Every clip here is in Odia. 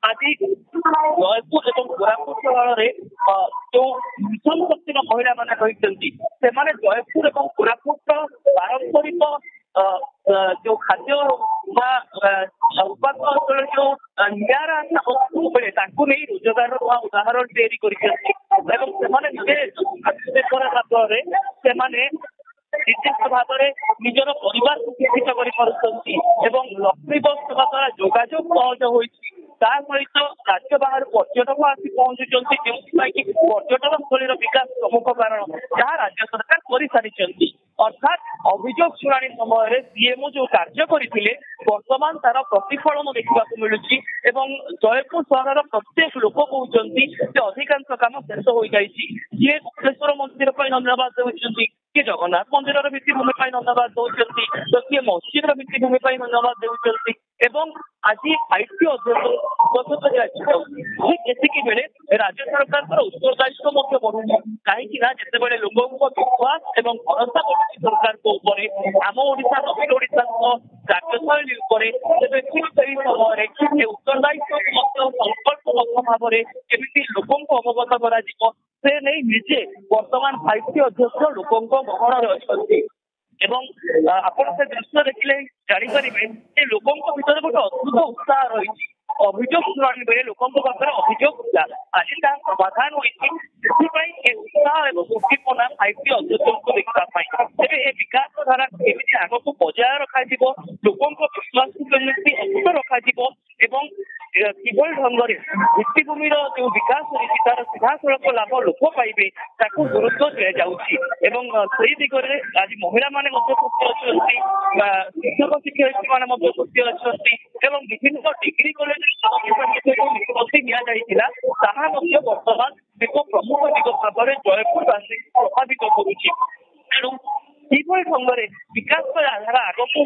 ଆଜି ଜୟପୁର ଏବଂ କୋରାପୁଟ ଅଞ୍ଚଳରେ ଯୋଉ ମିଶନ ଶକ୍ତିର ମହିଳା ମାନେ ରହିଛନ୍ତି ସେମାନେ ଜୟପୁର ଏବଂ କୋରାପୁଟର ପାରମ୍ପରିକ ଯୋଉ ଖାଦ୍ୟ ବା ଉତ୍ପାଦ ଅଞ୍ଚଳରେ ଯୋଉ ନିଆରା ବସ୍ତୁ ମିଳେ ତାକୁ ନେଇ ରୋଜଗାରର ନୂଆ ଉଦାହରଣ ତିଆରି କରିଛନ୍ତି ଏବଂ ସେମାନେ ନିଜେ ମାଧ୍ୟମରେ ସେମାନେ ନିର୍ଦ୍ଦିଷ୍ଟ ଭାବରେ ନିଜର ପରିବାରକୁ ଶିକ୍ଷିତ କରିପାରୁଛନ୍ତି ଏବଂ ଲକ୍ଷ୍ମୀ ବସ୍ ସେବା ଦ୍ୱାରା ଯୋଗାଯୋଗ ସହଜ ହୋଇଛି। ତା ସହିତ ରାଜ୍ୟ ବାହାରୁ ପର୍ଯ୍ୟଟକ ଆସି ପହଞ୍ଚୁଛନ୍ତି ଯେଉଁଥିପାଇଁ କି ପର୍ଯ୍ୟଟନ ସ୍ଥଳୀର ବିକାଶ ପ୍ରମୁଖ କାରଣ ଯାହା ରାଜ୍ୟ ସରକାର କରିସାରିଛନ୍ତି। ଅର୍ଥାତ୍ ଅଭିଯୋଗ ଶୁଣାଣି ସମୟରେ ସିଏମଓ ଯୋଉ କାର୍ଯ୍ୟ କରିଥିଲେ ବର୍ତ୍ତମାନ ତାର ପ୍ରତିଫଳନ ଦେଖିବାକୁ ମିଳୁଛି ଏବଂ ଜୟପୁର ସହରର ପ୍ରତ୍ୟେକ ଲୋକ କହୁଛନ୍ତି ଯେ ଅଧିକାଂଶ କାମ ଶେଷ ହୋଇଯାଇଛି। ଯିଏ ଗୁପ୍ତେଶ୍ୱର ମନ୍ଦିର ପାଇଁ ଧନ୍ୟବାଦ ଦେଉଛନ୍ତି, କିଏ ଜଗନ୍ନାଥ ମନ୍ଦିରର ଭିତ୍ତିଭୂମି ପାଇଁ ଧନ୍ୟବାଦ ଦେଉଛନ୍ତି, ତ କିଏ ମସଜିଦର ଭିତ୍ତିଭୂମି ପାଇଁ ଧନ୍ୟବାଦ ଦେଉଛନ୍ତି ଏବଂ ଆଜି ଆଇଟି ଏତିକି ବେଳେ ରାଜ୍ୟ ସରକାରଙ୍କର ଉତ୍ତରଦାୟିତ୍ୱ ମଧ୍ୟ ବଢୁଛି କାହିଁକି ନା ଯେତେବେଳେ ଲୋକଙ୍କ ବିଶ୍ୱାସ ଏବଂ ଭରସା ବଢୁଛି ସରକାରଙ୍କ ଉପରେ ଆମ ଓଡିଶା ଦକ୍ଷିଣ ଓଡିଶାଙ୍କ କାର୍ଯ୍ୟଶୈଳୀ ଉପରେ ତେବେ ଠିକ୍ ସେହି ସମୟରେ ଏ ଉତ୍ତରଦାୟିତ୍ୱ ମଧ୍ୟ ସଂକଳ୍ପବଦ୍ଧ ଭାବରେ କେମିତି ଲୋକଙ୍କୁ ଅବଗତ କରାଯିବ ସେ ନେଇ ନିଜେ ବର୍ତ୍ତମାନ ଆଇଟି ଅଧ୍ୟକ୍ଷ ଲୋକଙ୍କ ଗହଣରେ ଅଛନ୍ତି ଏବଂ ଆପଣ ସେ ଦୃଶ୍ୟ ଦେଖିଲେ ଜାଣିପାରିବେ ଯେ ଲୋକଙ୍କ ଭିତରେ ଗୋଟେ ଅଦ୍ଭୁତ ଉତ୍ସାହ ରହିଛି। ଅଭିଯୋଗ ଶୁଣାଣି ବେଳେ ଲୋକଙ୍କ ପାଖରେ ଅଭିଯୋଗ ଥିଲା, ଆଜି ତାହା ସମାଧାନ ହୋଇଛି। ସେଥିପାଇଁ ଏ ଉତ୍ସାହ ଏବଂ ଉଦ୍ଦୀପନା ଆଇଟି ଅଧ୍ୟକ୍ଷଙ୍କୁ ଦେଖିବା ପାଇଁ ତେବେ ଏ ବିକାଶ ଧାରା କେମିତି ଆଗକୁ ବଜାୟ ରଖାଯିବ, ଲୋକଙ୍କ ବିଶ୍ୱାସକୁ କେମିତି ଅକ୍ଷୁଣ୍ଣ ରଖାଯିବ ଏବଂ କିଭଳି ଢଙ୍ଗରେ ଭିତ୍ତିଭୂମିର ଯୋଉ ବିକାଶ ହୋଇଛି ତାର ସିଧାସଳଖ ଲାଭ ଲୋକ ପାଇବେ ତାକୁ ଗୁରୁତ୍ୱ ଦିଆଯାଉଛି ଏବଂ ସେଇ ଦିଗରେ ଆଜି ମହିଳାମାନେ ମଧ୍ୟ ଖୁସି ଅଛନ୍ତି, ଶିକ୍ଷକ ଶିକ୍ଷୟିତ୍ରୀ ମାନେ ମଧ୍ୟ ଖୁସି ଅଛନ୍ତି ଏବଂ ବିଭିନ୍ନ ଡିଗ୍ରୀ କଲେଜରେ ନିଷ୍ପତ୍ତି ନିଆଯାଇଥିଲା ତାହା ମଧ୍ୟ ବର୍ତ୍ତମାନ ଏକ ପ୍ରମୁଖ ଦିଗ ଭାବରେ ଜୟପୁରବାସୀଙ୍କୁ ପ୍ରଭାବିତ କରୁଛି। ତେଣୁ କିଭଳି ଢଙ୍ଗରେ ବିକାଶ ଧାରା ଆଗକୁ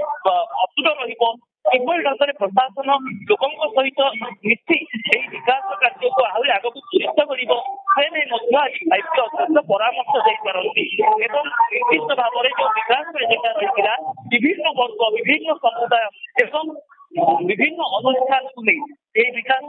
ଅତୁଟ ରହିବ, କିଭଳି ଢଙ୍ଗରେ ପ୍ରଶାସନ ଲୋକଙ୍କ ସହିତ ମିଶି ଏହି ବିକାଶ କାର୍ଯ୍ୟକୁ ଆହୁରି ଆଗକୁ ତ୍ୱରିତ କରିବ ସେ ନେଇ ମଧ୍ୟ ଆଜି ଆଇଟି ଅଧ୍ୟକ୍ଷ ପରାମର୍ଶ ଦେଇପାରନ୍ତି ଏବଂ ନିର୍ଦ୍ଦିଷ୍ଟ ଭାବରେ ଯୋଉ ବିକାଶ ଏଜେଣ୍ଡା ରହିଥିଲା ବିଭିନ୍ନ ବର୍ଗ ବିଭିନ୍ନ ସମୁଦାୟ ଏବଂ ବିଭିନ୍ନ ଅନୁଷ୍ଠାନକୁ ନେଇ ଏହି ବିକାଶ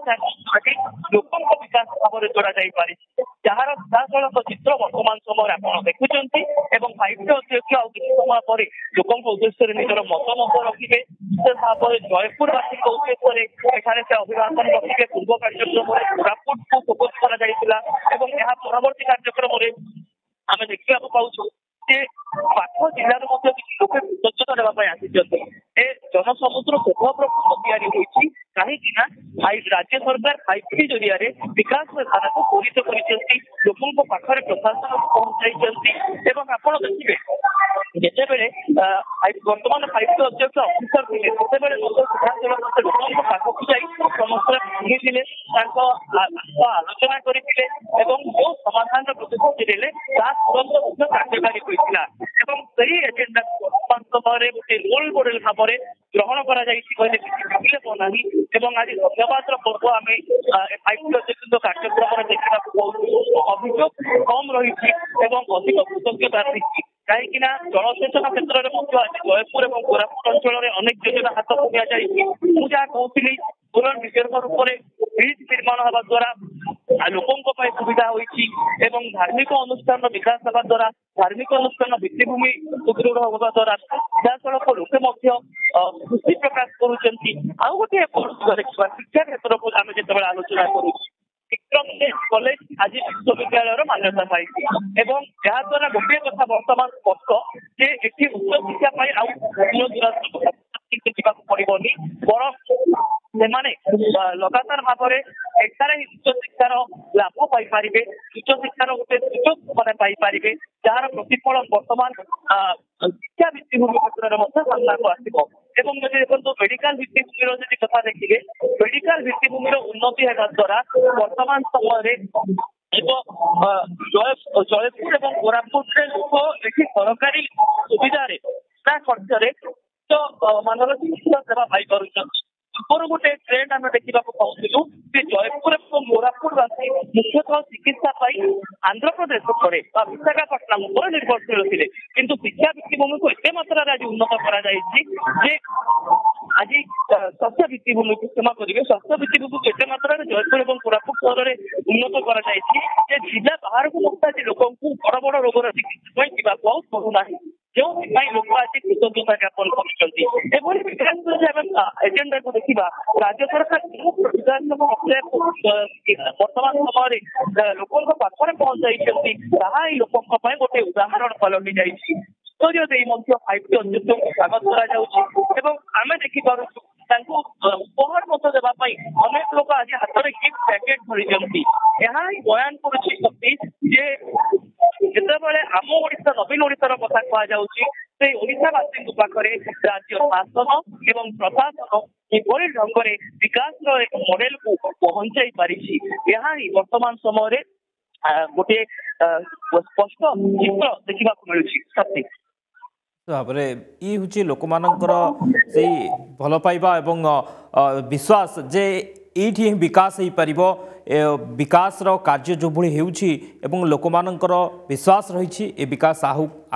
ଆଜି ଲୋକଙ୍କ ବିକାଶ ଭାବରେ ଯୋଡାଯାଇପାରିଛି ଯାହାର ସିଧାସଳଖ ଚିତ୍ର ବର୍ତ୍ତମାନ ସମୟରେ ଆପଣ ଦେଖୁଛନ୍ତି ଏବଂ ଆଇଟି ଅଧ୍ୟକ୍ଷ ଆଉ କିଛି ସମୟ ପରେ ଲୋକଙ୍କ ଉଦ୍ଦେଶ୍ୟରେ ନିଜର ମତାମତ ରଖିବେ। ବିଶେଷ ଭାବରେ ଜୟପୁରବାସୀଙ୍କ ଉଦ୍ଦେଶ୍ୟରେ ଏଠାରେ ସେ ଅଭିଭାଷଣ ରଖିବେ। ପୂର୍ବ କାର୍ଯ୍ୟକ୍ରମରେ କୋରାପୁଟକୁ ଫୋକସ କରାଯାଇଥିଲା ଏବଂ ଏହା ପରବର୍ତ୍ତୀ କାର୍ଯ୍ୟକ୍ରମରେ ଆମେ ଦେଖିବାକୁ ପାଉଛୁ ଯେ ପାଖ ଜିଲ୍ଲାରୁ ମଧ୍ୟ କିଛି ଲୋକ ସ୍ୱଚ୍ଛତା ଦେବା ପାଇଁ ଆସିଛନ୍ତି। ଏ ଜନସମୁଦ୍ର ଶୋଭାପ୍ରକୃତ ତିଆରି ହୋଇଛି କାହିଁକି ନା ରାଜ୍ୟ ସରକାର ଆଇଟି ଜରିଆରେ ବିକାଶ ଧାରାକୁ ତ୍ୱରିତ କରିଛନ୍ତି, ଲୋକଙ୍କ ପାଖରେ ପ୍ରଶାସନକୁ ପହଞ୍ଚାଇଛନ୍ତି ଏବଂ ଆପଣ ଦେଖିବେ ଯେତେବେଳେ ବର୍ତ୍ତମାନ ଆଇଟି ଅଧ୍ୟକ୍ଷ ଅଫିସର ଥିଲେ ସେତେବେଳେ ମଧ୍ୟ ସିଧାସଳଖ ଲୋକଙ୍କ ପାଖକୁ ଯାଇ ସମସ୍ତେ ଶୁଣିଥିଲେ, ତାଙ୍କ ଆଲୋଚନା କରିଥିଲେ ଏବଂ ଯୋଉ ସମାଧାନର ପ୍ରତିଶ୍ରୁତି ଦେଲେ ତାହା ତୁରନ୍ତ ମଧ୍ୟ କାର୍ଯ୍ୟକାରୀ ହୋଇଥିଲା ଏବଂ ସେହି ଏଜେଣ୍ଡାକୁ ବର୍ତ୍ତମାନ ସମୟରେ ଗୋଟେ ରୋଲ ମଡେଲ ଭାବରେ ଗ୍ରହଣ କରାଯାଇଛି କହିଲେ କିଛି ବିଳମ୍ବ ନାହିଁ ଏବଂ ଆଜି ଧନ୍ୟବାଦର ପର୍ବ ଆମେ ଆଇଟି ଅଧ୍ୟକ୍ଷଙ୍କ କାର୍ଯ୍ୟକ୍ରମରେ ଦେଖିବାକୁ ପାଉଛୁ। ଅଭିଯୋଗ କମ୍ ରହିଛି ଏବଂ ଅଧିକ କୃତଜ୍ଞତା ଆସିଛି କାହିଁକି ନା ଜଳସେଚନ କ୍ଷେତ୍ରରେ ମଧ୍ୟ ଆଜି ଜୟପୁର ଏବଂ କୋରାପୁଟ ଅଞ୍ଚଳରେ ଅନେକ ଯୋଜନା ହାତକୁ ନିଆଯାଇଛି। ମୁଁ ଯାହା କହୁଥିଲି ପୁନଃ ରିଜର୍ଭର ଉପରେ ବ୍ରିଜ ନିର୍ମାଣ ହେବା ଦ୍ୱାରା ଲୋକଙ୍କ ପାଇଁ ସୁବିଧା ହୋଇଛି ଏବଂ ଧାର୍ମିକ ଅନୁଷ୍ଠାନର ବିକାଶ ହେବା ଦ୍ୱାରା ଧାର୍ମିକ ଅନୁଷ୍ଠାନ ଭିତ୍ତିଭୂମି ସୁଦୃଢ ହେବା ଦ୍ୱାରା ସିଧାସଳଖ ଲୋକେ ମଧ୍ୟ ଖୁସି ପ୍ରକାଶ କରୁଛନ୍ତି। ଆଉ ଗୋଟିଏ ଦେଖିବା ଶିକ୍ଷା କ୍ଷେତ୍ରକୁ ଆମେ ଯେତେବେଳେ ଆଲୋଚନା କରୁଛୁ କଲେଜ ଆଜି ବିଶ୍ୱବିଦ୍ୟାଳୟର ମାନ୍ୟତା ପାଇଛି ଏବଂ ଏହା ଦ୍ୱାରା ଗୋଟିଏ କଥା ବର୍ତ୍ତମାନ ସ୍ପଷ୍ଟ ଯେ ଏଠି ଉଚ୍ଚ ଶିକ୍ଷା ପାଇଁ ଆଉ ଯିବାକୁ ପଡିବନି ବରଂ ସେମାନେ ଲଗାତାର ଭାବରେ ଏଠାରେ ଉଚ୍ଚ ଶିକ୍ଷାର ଲାଭ ପାଇପାରିବେ, ଉଚ୍ଚ ଶିକ୍ଷାର ଗୋଟେ ସୁଯୋଗ ସେମାନେ ପାଇପାରିବେ ଯାହାର ପ୍ରତିଫଳ ବର୍ତ୍ତମାନ ଶିକ୍ଷା ଭିତ୍ତିଭୂମି କ୍ଷେତ୍ରରେ ମଧ୍ୟ ସାମ୍ନାକୁ ଆସିବ ଏବଂ ଯଦି ଦେଖନ୍ତୁ ମେଡିକାଲ ଭିତ୍ତିଭୂମିର ଯଦି କଥା ଦେଖିବେ ମେଡିକାଲ ଭିତ୍ତିଭୂମିର ଉନ୍ନତି ହେବା ଦ୍ୱାରା ବର୍ତ୍ତମାନ ସମୟରେ ଜୟପୁର ଏବଂ କୋରାପୁଟରେ ଲୋକ ଏଠି ସରକାରୀ ସୁବିଧାରେ ତା ଖର୍ଚ୍ଚରେ ମାନର ଚିକିତ୍ସା ସେବା ପାଇପାରୁଛନ୍ତି। ପୂର୍ବରୁ ଗୋଟେ ଟ୍ରେଣ୍ଡ ଆମେ ଦେଖିବାକୁ ପାଉଥିଲୁ ଯେ ଜୟପୁର ଏବଂ କୋରାପୁଟବାସୀ ମୁଖ୍ୟତଃ ଚିକିତ୍ସା ପାଇଁ ଆନ୍ଧ୍ରପ୍ରଦେଶ ଉପରେ ବା ବିଶାଖାପଟନମ ଉପରେ ନିର୍ଭରଶୀଳ ଥିଲେ କିନ୍ତୁ ଶିକ୍ଷା ଭିତ୍ତିଭୂମିକୁ ଏତେ ମାତ୍ରାରେ ଆଜି ଉନ୍ନତ କରାଯାଇଛି ଯେ ଆଜି ସ୍ୱାସ୍ଥ୍ୟ ଭିତ୍ତିଭୂମିକୁ କ୍ଷମା କରିବେ ସ୍ୱାସ୍ଥ୍ୟ ଭିତ୍ତିଭୂମିକୁ ଏତେ ମାତ୍ରାରେ ଜୟପୁର ଏବଂ କୋରାପୁଟ ସହରରେ ଉନ୍ନତ କରାଯାଇଛି ଯେ ଜିଲ୍ଲା ବାହାରକୁ ମଧ୍ୟ ଆଜି ଲୋକଙ୍କୁ ବଡ ବଡ ରୋଗର ଚିକିତ୍ସା ପାଇଁ ଯିବାକୁ ଆଉ ପଡୁନାହିଁ ଯେଉଁଥିପାଇଁ ଲୋକ ଆଜି କୃତଜ୍ଞତା ଜ୍ଞାପନ କରୁଛନ୍ତି ଏଭଳି ବିକାଶ ଯଦି ଆମେ ଏଜେଣ୍ଡାକୁ ଦେଖିବା ରାଜ୍ୟ ସରକାର ଯେଉଁ ବିକାଶ ବର୍ତ୍ତମାନ ସମୟରେ ଲୋକଙ୍କ ପାଖରେ ପହଞ୍ଚାଇଛନ୍ତି ତାହା ଏହି ଲୋକଙ୍କ ପାଇଁ ଗୋଟେ ଉଦାହରଣ ପାଲଟି ଯାଇଛି ଉତ୍ତରୀୟ ଦେଇ ମଧ୍ୟ 5T ଅଧ୍ୟକ୍ଷଙ୍କୁ ସ୍ୱାଗତ କରାଯାଉଛି ଏବଂ ଆମେ ଦେଖିପାରୁଛୁ ତାଙ୍କୁ ଉପହାର ମଧ୍ୟ ଦେବା ପାଇଁ ଅନେକ ଲୋକ ଆଜି ହାତରେ ଗିଫ୍ଟ ପ୍ୟାକେଟ ଧରିଛନ୍ତି ଏହା ହିଁ ବୟାନ କରୁଛି ସତ୍ୟ ଯେ ଯେତେବେଳେ ଆମ ଓଡିଶା ନବୀନ ଓଡିଶାର କଥା କୁହାଯାଉଛି ସେଇ ଓଡିଶାବାସୀଙ୍କ ପାଖରେ ରାଜ୍ୟ ଶାସନ ଏବଂ ପ୍ରଶାସନ କିଭଳି ଢଙ୍ଗରେ ବିକାଶର ଏକ ମଡେଲକୁ ପହଞ୍ଚାଇ ପାରିଛି ଏହା ହିଁ ବର୍ତ୍ତମାନ ସମୟରେ ଗୋଟିଏ ସ୍ପଷ୍ଟ ଚିତ୍ର ଦେଖିବାକୁ ମିଳୁଛି ସତ୍ୟ ଭାବରେ ଇ ହେଉଛି ଲୋକମାନଙ୍କର ସେଇ ଭଲ ପାଇବା ଏବଂ ବିଶ୍ୱାସ ଯେ ଏଇଠି ହିଁ ବିକାଶ ହେଇପାରିବ ବିକାଶର କାର୍ଯ୍ୟ ଯେଉଁଭଳି ହେଉଛି ଏବଂ ଲୋକମାନଙ୍କର ବିଶ୍ୱାସ ରହିଛି ଏ ବିକାଶ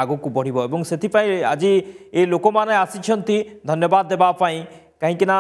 ଆଗକୁ ବଢ଼ିବ ଏବଂ ସେଥିପାଇଁ ଆଜି ଏ ଲୋକମାନେ ଆସିଛନ୍ତି ଧନ୍ୟବାଦ ଦେବା ପାଇଁ କାହିଁକି ନା